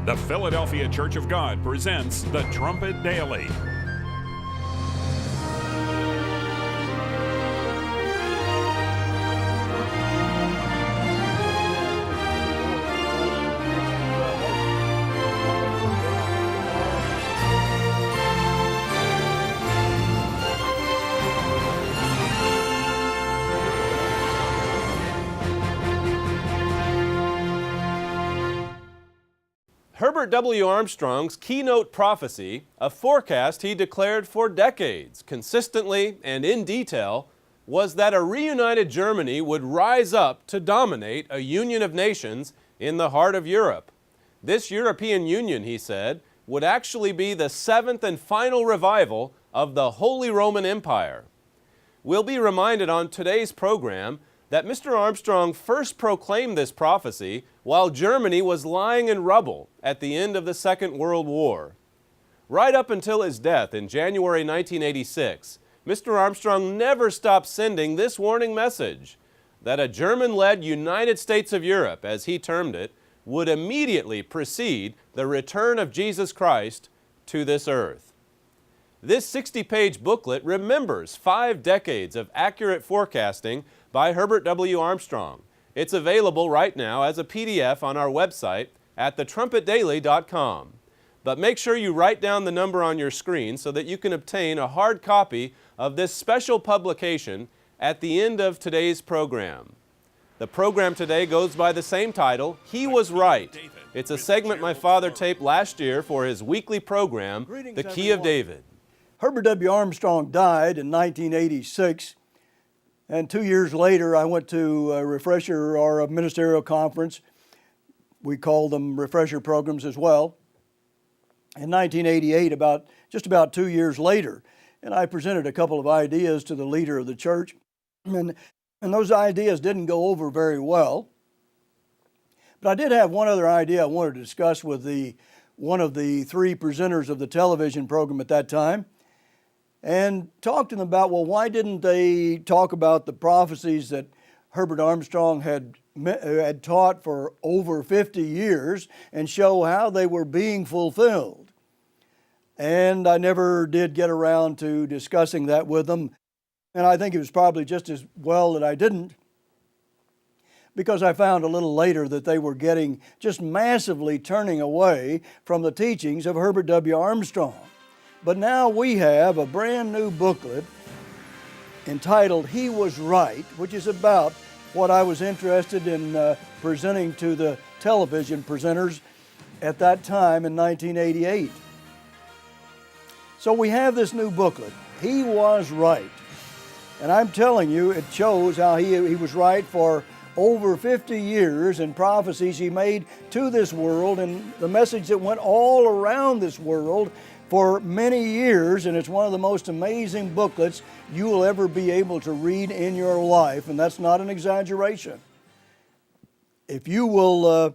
The Philadelphia Church of God presents the Trumpet Daily. Herbert W. Armstrong's keynote prophecy, a forecast he declared for decades, consistently and in detail, was that a reunited Germany would rise up to dominate a union of nations in the heart of Europe. This European Union, he said, would actually be the seventh and final revival of the Holy Roman Empire. We'll be reminded on today's program that Mr. Armstrong first proclaimed this prophecy while Germany was lying in rubble at the end of the Second World War. Right up until his death in January 1986, Mr. Armstrong never stopped sending this warning message that a German-led United States of Europe, as he termed it, would immediately precede the return of Jesus Christ to this earth. This 60-page booklet remembers 5 decades of accurate forecasting by Herbert W. Armstrong. It's available right now as a PDF on our website at thetrumpetdaily.com. But make sure you write down the number on your screen so that you can obtain a hard copy of this special publication at the end of today's program. The program today goes by the same title, He Was Right. It's a segment my father taped last year for his weekly program, The Key of David. Herbert W. Armstrong died in 1986, and 2 years later I went to a refresher or a ministerial conference. We call them refresher programs as well. In 1988, just about 2 years later, and I presented a couple of ideas to the leader of the church, and those ideas didn't go over very well. But I did have one other idea I wanted to discuss with one of the 3 presenters of the television program at that time, and talked to them about, well, why didn't they talk about the prophecies that Herbert Armstrong had taught for over 50 years and show how they were being fulfilled? And I never did get around to discussing that with them, and I think it was probably just as well that I didn't, because I found a little later that they were getting just massively turning away from the teachings of Herbert W. Armstrong. But now we have a brand new booklet entitled He Was Right, which is about what I was interested in presenting to the television presenters at that time in 1988. So we have this new booklet, He Was Right. And I'm telling you, it shows how he was right for over 50 years in prophecies he made to this world and the message that went all around this world for many years, and it's one of the most amazing booklets you will ever be able to read in your life, and that's not an exaggeration. If you will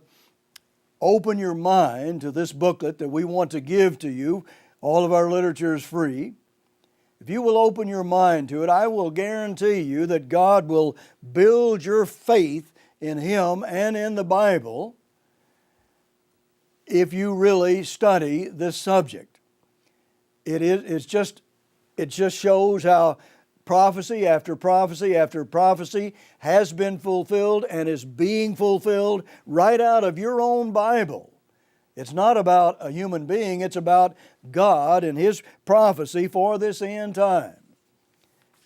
open your mind to this booklet that we want to give to you, all of our literature is free. If you will open your mind to it, I will guarantee you that God will build your faith in Him and in the Bible if you really study this subject. It just shows how prophecy after prophecy after prophecy has been fulfilled and is being fulfilled right out of your own Bible. It's not about a human being, it's about God and His prophecy for this end time.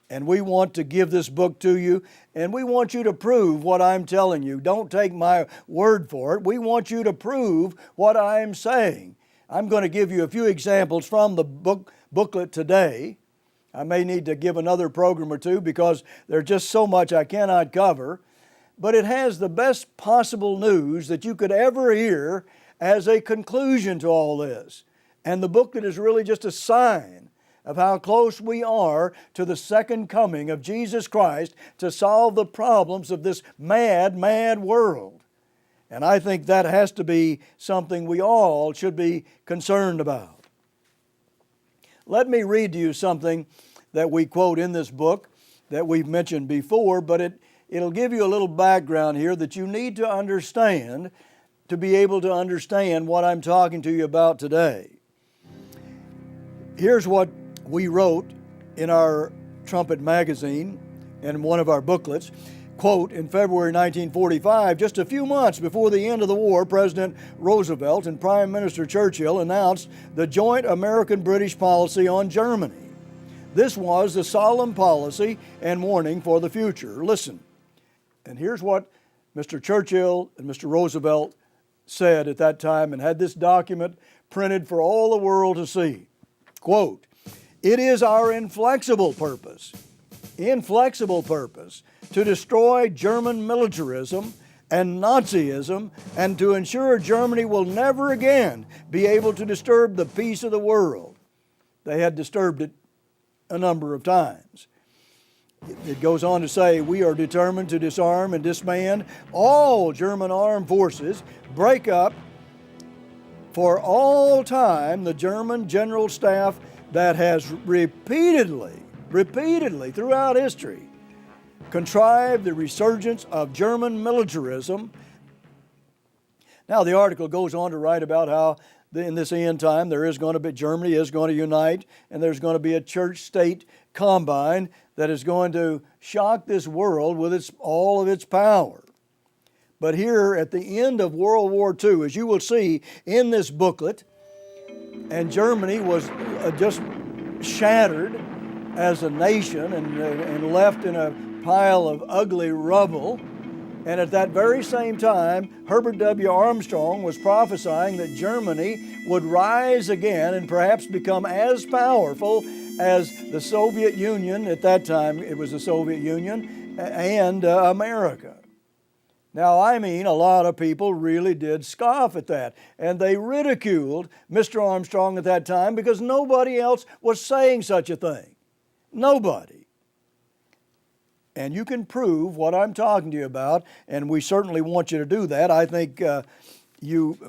And we want to give this book to you, and we want you to prove what I'm telling you. Don't take my word for it. We want you to prove what I'm saying. I'm going to give you a few examples from the booklet today. I may need to give another program or two because there's just so much I cannot cover. But it has the best possible news that you could ever hear as a conclusion to all this. And the booklet is really just a sign of how close we are to the second coming of Jesus Christ to solve the problems of this mad, mad world. And I think that has to be something we all should be concerned about. Let me read to you something that we quote in this book that we've mentioned before, but it'll give you a little background here that you need to understand to be able to understand what I'm talking to you about today. Here's what we wrote in our Trumpet magazine and one of our booklets. Quote, in February 1945, just a few months before the end of the war, President Roosevelt and Prime Minister Churchill announced the joint American-British policy on Germany. This was a solemn policy and warning for the future. Listen, and here's what Mr. Churchill and Mr. Roosevelt said at that time, and had this document printed for all the world to see. Quote, it is our inflexible purpose to destroy German militarism and Nazism and to ensure Germany will never again be able to disturb the peace of the world. They had disturbed it a number of times. It goes on to say, we are determined to disarm and disband all German armed forces, break up for all time the German general staff that has repeatedly throughout history contrived the resurgence of German militarism. Now the article goes on to write about how in this end time Germany is going to unite, and there's going to be a church-state combine that is going to shock this world with all of its power. But here at the end of World War II, as you will see in this booklet, and Germany was just shattered as a nation and left in a pile of ugly rubble. And at that very same time, Herbert W. Armstrong was prophesying that Germany would rise again and perhaps become as powerful as the Soviet Union. At that time, it was the Soviet Union and America. Now, I mean, a lot of people really did scoff at that, and they ridiculed Mr. Armstrong at that time because nobody else was saying such a thing. Nobody. And you can prove what I'm talking to you about, and we certainly want you to do that. I think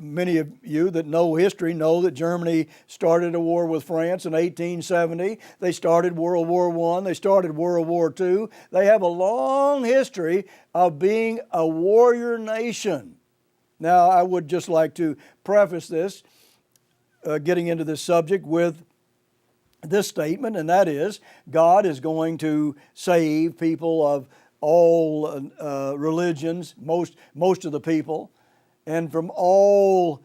many of you that know history know that Germany started a war with France in 1870. They started World War I. They started World War II. They have a long history of being a warrior nation. Now, I would just like to preface this, getting into this subject, with this statement, and that is, God is going to save people of all religions, most of the people, and from all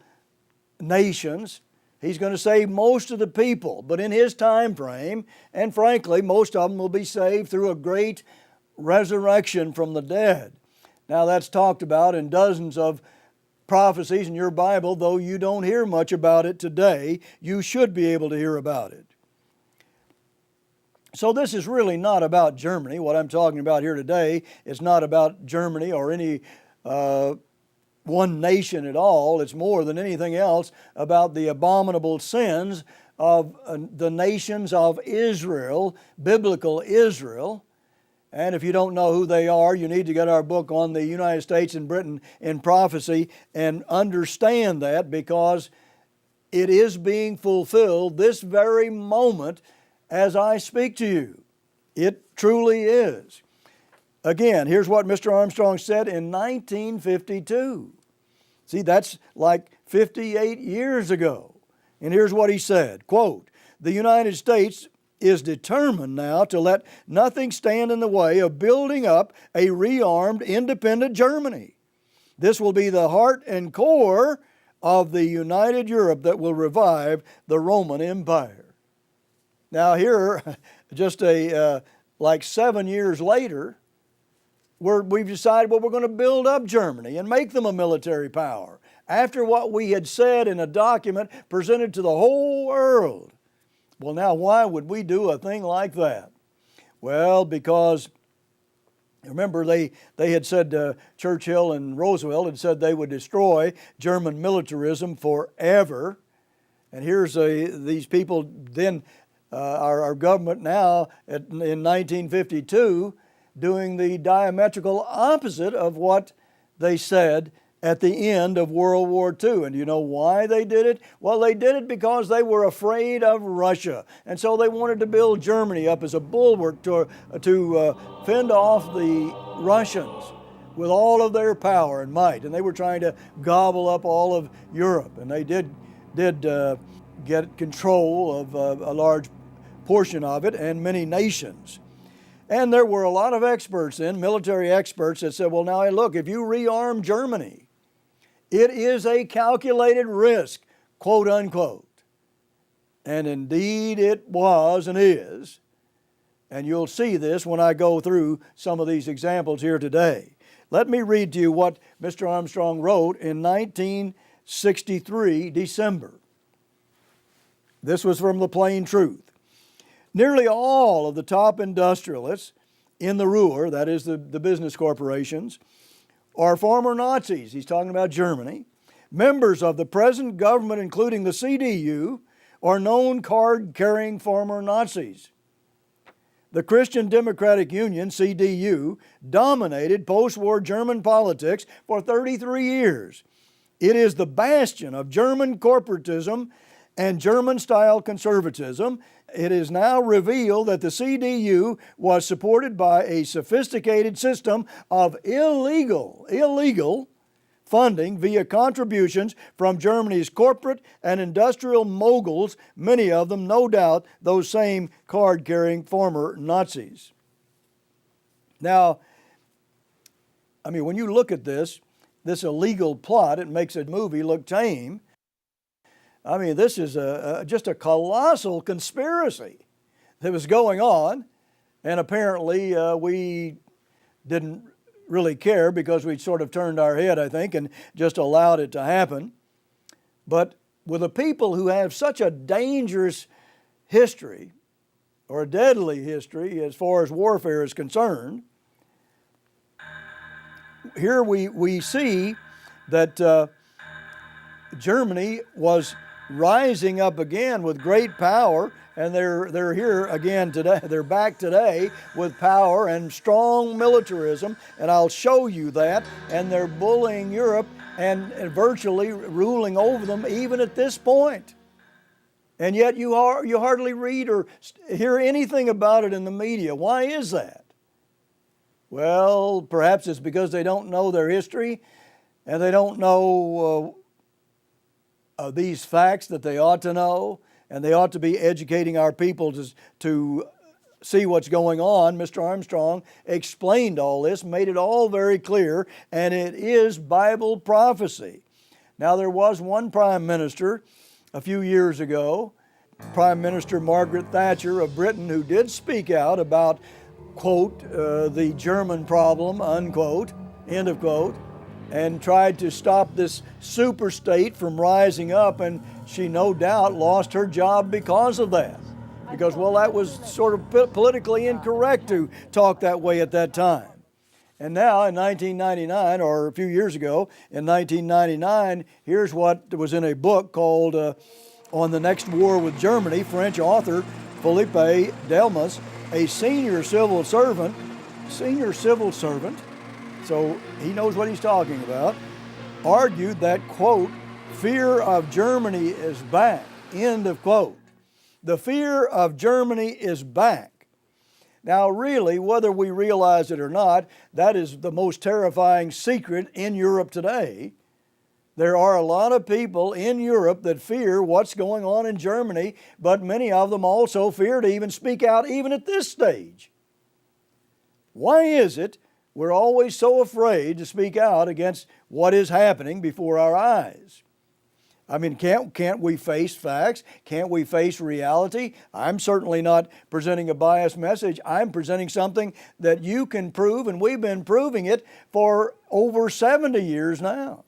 nations. He's going to save most of the people, but in His time frame, and frankly, most of them will be saved through a great resurrection from the dead. Now, that's talked about in dozens of prophecies in your Bible, though you don't hear much about it today. You should be able to hear about it. So this is really not about Germany. What I'm talking about here today is not about Germany or any one nation at all. It's more than anything else about the abominable sins of the nations of Israel, biblical Israel. And if you don't know who they are, you need to get our book on the United States and Britain in prophecy and understand that, because it is being fulfilled this very moment as I speak to you. It truly is. Again, here's what Mr. Armstrong said in 1952. See, that's like 58 years ago. And here's what he said, quote, the United States is determined now to let nothing stand in the way of building up a rearmed, independent Germany. This will be the heart and core of the united Europe that will revive the Roman Empire. Now here, just like 7 years later, we've decided, we're going to build up Germany and make them a military power, after what we had said in a document presented to the whole world. Well, now, why would we do a thing like that? Well, because, remember, they had said, Churchill and Roosevelt had said they would destroy German militarism forever. And here's these people then, our government now in 1952 doing the diametrical opposite of what they said at the end of World War II. And you know why they did it? Well, they did it because they were afraid of Russia. And so they wanted to build Germany up as a bulwark to fend off the Russians. with all of their power and might, and they were trying to gobble up all of Europe, and they did get control of a large portion of it and many nations. And there were a lot of experts then, military experts, that said, well, now hey, look, if you rearm Germany, it is a calculated risk, quote unquote. And indeed it was and is. And you'll see this when I go through some of these examples here today. Let me read to you what Mr. Armstrong wrote in 1963, December. This was from the Plain Truth. Nearly all of the top industrialists in the Ruhr, that is the business corporations, are former Nazis. He's talking about Germany. Members of the present government, including the CDU, are known card-carrying former Nazis. The Christian Democratic Union, CDU, dominated post-war German politics for 33 years. It is the bastion of German corporatism and German-style conservatism. It is now revealed that the CDU was supported by a sophisticated system of illegal funding via contributions from Germany's corporate and industrial moguls, many of them, no doubt, those same card-carrying former Nazis. Now, I mean, when you look at this illegal plot, it makes a movie look tame. I mean, this is just a colossal conspiracy that was going on, and apparently we didn't really care because we'd sort of turned our head, I think, and just allowed it to happen. But with a people who have such a dangerous history, or a deadly history as far as warfare is concerned, here we see that Germany was rising up again with great power, and they're here again today. They're back today with power and strong militarism, and I'll show you that. And they're bullying Europe and virtually ruling over them even at this point. And yet you hardly read or hear anything about it in the media. Why is that? Well, perhaps it's because they don't know their history, and they don't know these facts that they ought to know, and they ought to be educating our people to see what's going on. Mr. Armstrong explained all this, made it all very clear, and it is Bible prophecy. Now, there was one prime minister a few years ago, Prime Minister Margaret Thatcher of Britain, who did speak out about, quote, the German problem, unquote, end of quote, and tried to stop this super state from rising up, and she no doubt lost her job because of that. Because, well, that was sort of politically incorrect to talk that way at that time. And now in 1999, or a few years ago, in 1999, here's what was in a book called On the Next War with Germany. French author Philippe Delmas, a senior civil servant, so he knows what he's talking about, argued that, quote, fear of Germany is back, end of quote. The fear of Germany is back. Now, really, whether we realize it or not, that is the most terrifying secret in Europe today. There are a lot of people in Europe that fear what's going on in Germany, but many of them also fear to even speak out even at this stage. Why is it we're always so afraid to speak out against what is happening before our eyes? I mean, can't we face facts? Can't we face reality? I'm certainly not presenting a biased message. I'm presenting something that you can prove, and we've been proving it for over 70 years now.